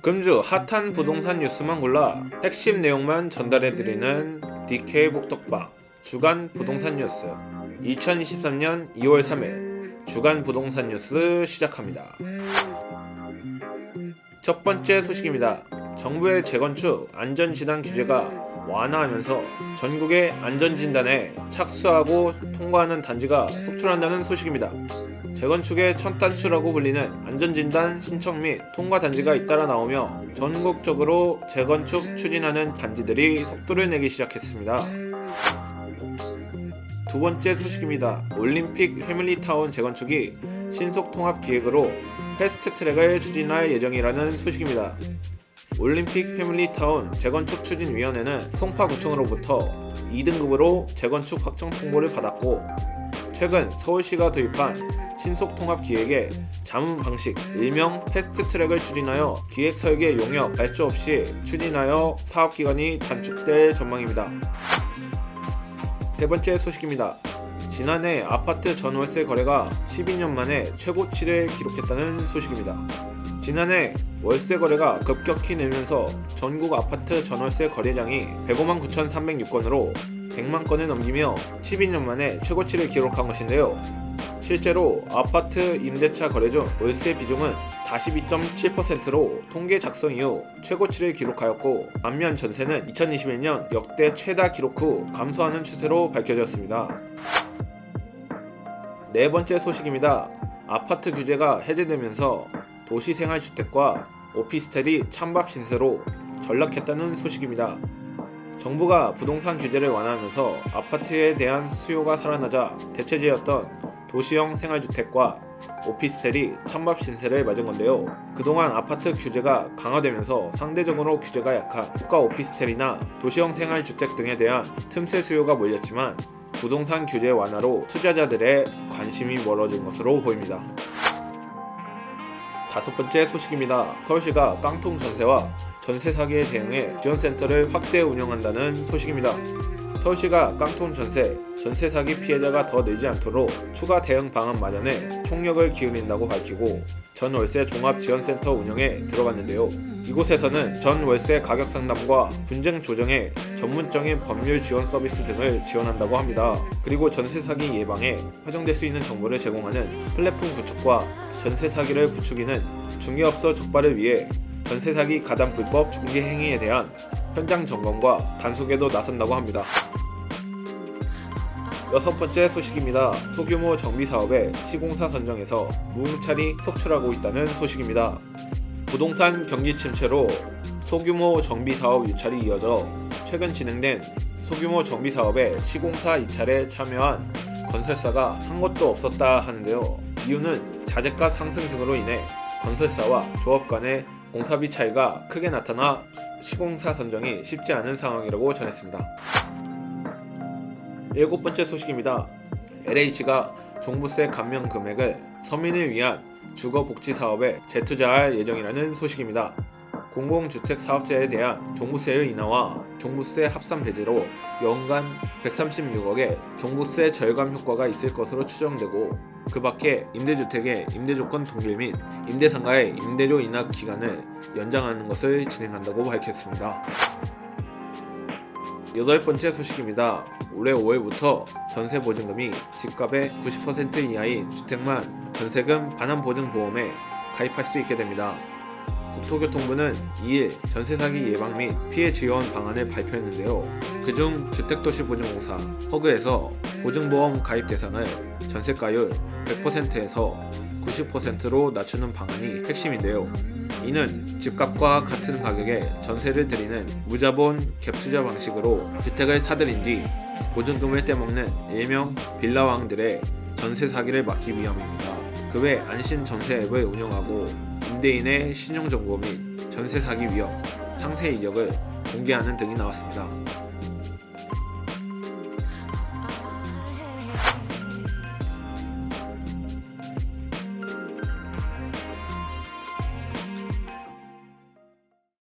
금주 핫한 부동산 뉴스만 골라 핵심 내용만 전달해드리는 DK 복덕방 주간 부동산 뉴스 2023년 2월 3일 주간 부동산 뉴스 시작합니다. 첫 번째 소식입니다. 정부의 재건축 안전진단 규제가 완화하면서 전국의 안전진단에 착수하고 통과하는 단지가 속출한다는 소식입니다. 재건축의 첫 단추라고 불리는 안전진단 신청 및 통과 단지가 잇따라 나오며 전국적으로 재건축 추진하는 단지들이 속도를 내기 시작했습니다. 두 번째 소식입니다. 올림픽 패밀리타운 재건축이 신속통합 기획으로 패스트트랙을 추진할 예정이라는 소식입니다. 올림픽 패밀리타운 재건축 추진위원회는 송파구청으로부터 2등급으로 재건축 확정 통보를 받았고, 최근 서울시가 도입한 신속통합기획의 자문 방식 일명 패스트트랙을 추진하여 기획 설계 용역 발주 없이 추진하여 사업기간이 단축될 전망입니다. 세 번째 소식입니다. 지난해 아파트 전월세 거래가 12년 만에 최고치를 기록했다는 소식입니다. 지난해 월세 거래가 급격히 늘면서 전국 아파트 전월세 거래량이 105만 9,306건으로 100만 건을 넘기며 12년 만에 최고치를 기록한 것인데요. 실제로 아파트 임대차 거래 중 월세 비중은 42.7%로 통계 작성 이후 최고치를 기록하였고, 반면 전세는 2021년 역대 최다 기록 후 감소하는 추세로 밝혀졌습니다. 네 번째 소식입니다. 아파트 규제가 해제되면서 도시생활주택과 오피스텔이 찬밥 신세로 전락했다는 소식입니다. 정부가 부동산 규제를 완화하면서 아파트에 대한 수요가 살아나자 대체제였던 도시형 생활주택과 오피스텔이 찬밥 신세를 맞은 건데요. 그동안 아파트 규제가 강화되면서 상대적으로 규제가 약한 고가 오피스텔이나 도시형 생활주택 등에 대한 틈새 수요가 몰렸지만 부동산 규제 완화로 투자자들의 관심이 멀어진 것으로 보입니다. 다섯 번째 소식입니다. 서울시가 깡통 전세와 전세 사기에 대응해 지원센터를 확대 운영한다는 소식입니다. 서울시가 깡통 전세 사기 피해자가 더 늘지 않도록 추가 대응 방안 마련에 총력을 기울인다고 밝히고 전월세 종합지원센터 운영에 들어갔는데요. 이곳에서는 전월세 가격 상담과 분쟁 조정에 전문적인 법률 지원 서비스 등을 지원한다고 합니다. 그리고 전세 사기 예방에 활용될 수 있는 정보를 제공하는 플랫폼 구축과 전세 사기를 부추기는 중개업소 적발을 위해 전세 사기 가담 불법 중개 행위에 대한 현장 점검과 단속에도 나선다고 합니다. 여섯 번째 소식입니다. 소규모 정비 사업에 시공사 선정에서 무응찰이 속출하고 있다는 소식입니다. 부동산 경기 침체로 소규모 정비 사업 유찰이 이어져 최근 진행된 소규모 정비 사업에 시공사 입찰에 참여한 건설사가 한 곳도 없었다 하는데요. 이유는 자재가 상승 등으로 인해 건설사와 조합 간의 공사비 차이가 크게 나타나 시공사 선정이 쉽지 않은 상황이라고 전했습니다. 일곱 번째 소식입니다. LH가 종부세 감면 금액을 서민을 위한 주거복지사업에 재투자할 예정이라는 소식입니다. 공공주택 사업자에 대한 종부세의 인하와 종부세 합산 배제로 연간 136억의 종부세 절감 효과가 있을 것으로 추정되고, 그 밖에 임대주택의 임대조건 동결 및 임대상가의 임대료 인하 기간을 연장하는 것을 진행한다고 밝혔습니다. 여덟 번째 소식입니다. 올해 5월부터 전세보증금이 집값의 90% 이하인 주택만 전세금 반환보증보험에 가입할 수 있게 됩니다. 국토교통부는 2일 전세 사기 예방 및 피해 지원 방안을 발표했는데요. 그중 주택도시보증공사 허그에서 보증보험 가입 대상을 전세가율 100%에서 90%로 낮추는 방안이 핵심인데요. 이는 집값과 같은 가격에 전세를 드리는 무자본 갭투자 방식으로 주택을 사들인 뒤 보증금을 떼먹는 일명 빌라왕들의 전세 사기를 막기 위함입니다. 그 외 안신 전세 앱을 운영하고 임대인의 신용정보 및 전세 사기 위험, 상세 이력을 공개하는 등이 나왔습니다.